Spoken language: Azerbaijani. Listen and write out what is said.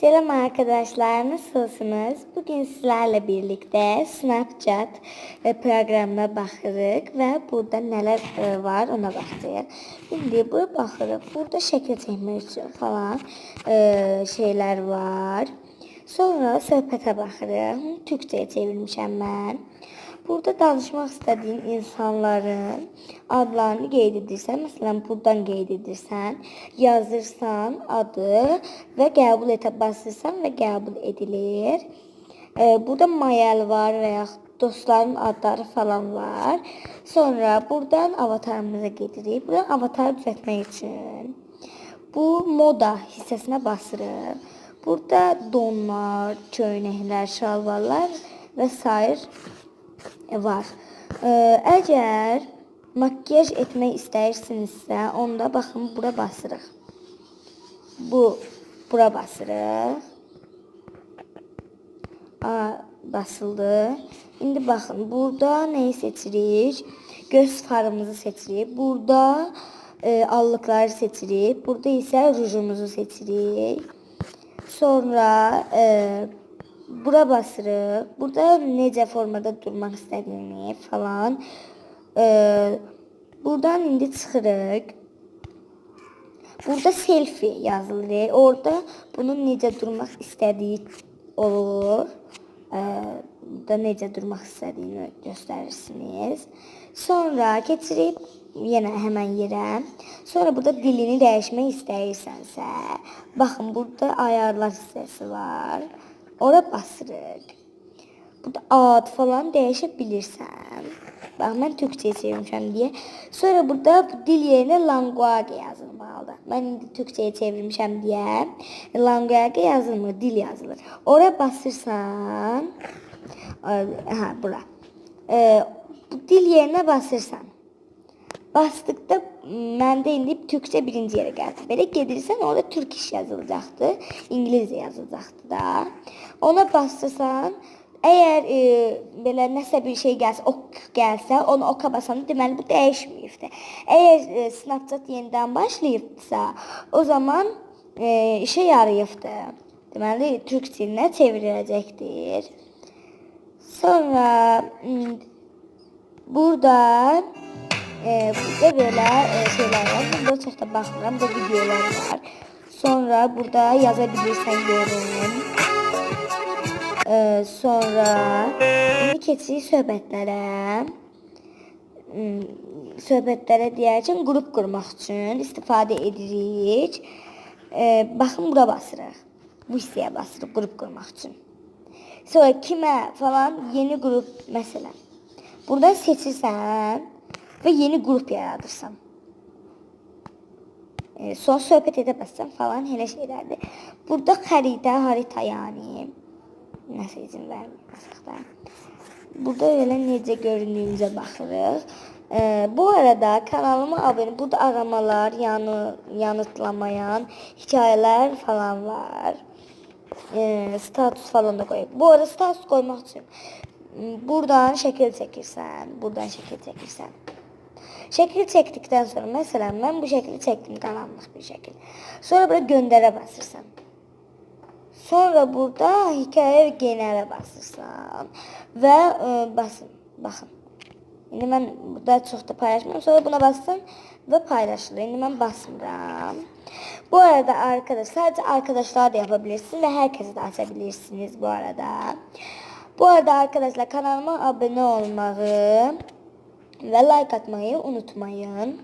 Selam arkadaşlar, nasılsınız? Bugün sizlerle birlikte Snapchat programına baxırıq ve burada neler var ona baxırıq. Şimdi bura baxırıq, burada şəkil çəkmək üçün falan şeyler var. Sonra söhbətə baxırıq, Türkçəyə çevirmişəm mən. Burada danışmaq istədiyin insanların adlarını qeyd edirsən. Məsələn, buradan qeyd edirsən, yazırsan adı və qəbul etə basırsan və qəbul edilir. Burada mayel var və ya dostların adları falan var. Sonra buradan avatarımıza gedirik. Buradan avatarı düzəltmək üçün bu moda hissəsinə basırıq. Burada donlar, köynəklər, şalvarlar və sair var. Əgər makyaj etmək istəyirsinizsə, onda baxın bura basırıq. Bura basırıq. Basıldı. İndi baxın, burada nəyi seçirik? Göz farımızı seçirik. Burada allıqları seçirik. Burada isə rujumuzu seçirik. Sonra bura basırıq. Burada necə formada durmaq istədiyini falan. Buradan indi çıxırıq. Burada selfie yazılır. Orada bunun necə durmaq istədiyi olur. Burada necə durmaq istədiyini göstərirsiniz. Sonra keçirib yenə həmən yerə. Sonra burada dilini dəyişmək istəyirsənsə, baxın burada ayarlar hissəsi var. Ora basırıq. Burada ad falan dəyişə bilirsən. Bax, mən Türkçəyə çevirmişəm deyə. Sonra burada bu dil yerinə language yazılmalıdır. Mən indi Türkçəyə çevirmişəm deyə language yazılmır, dil yazılır. Ora basırsan, bura. Bu dil yerinə basırsan. Bastıqda məndə indi Türkçə birinci yerə gəldi. Belə gedirsən, orada Türk iş yazılacaqdı, İngilizcə yazılacaqdı da. Ona basırsan, əgər belə nəsə bir şey gəlsə, ok gəlsə, onu oka basan, deməli bu dəyişməyibdir. Əgər Snapchat yenidən başlayıbsa, o zaman işə yarayıbdır. Deməli, Türk dilinə çevriləcəkdir. Sonra burada böyle şeyler var. Burada çok da bakmıram. Burada videolar var. Sonra burada yazabilirsen yorum. Sonra indi keçirik söhbətlərə. Söhbətlərə deyərkən qrup qurmaq üçün istifadə edirik. Baxın bura basırıq. Bu hissəyə basırıq qrup qurmaq üçün. Sonra kimə falan yeni qrup məsələn. Buradan seçirsən ve yeni grup yaradırsan. Son söhbət edə bassan falan elə şeylərdir. Burada harita yani. Nəsə izin verməyəcək da. Burada elə necə göründüyümüzə baxırıq. Bu arada kanalıma abone. Burada aramalar, yanıtlamayan hikayeler falan var. Status falan da koyuyor. Bu arada status koymaq üçün buradan şəkil çəkirsən. Şəkil çəkdikdən sonra, məsələn, mən bu şəkili çəkdim, qaranlıq bir şəkil. Sonra burada göndərə basırsan. Sonra burada hikayə və genərə basırsan. Və baxın. İndi mən burada çox da paylaşmıyorum. Sonra buna bassan və paylaşılır. İndi mən basmıram. Bu arada sadəcə arkadaşlar da yapabilirsiniz və hər kəsi də açabilirsiniz bu arada. Bu arada arkadaşlar kanalıma abone olmayı ve like atmayı unutmayın.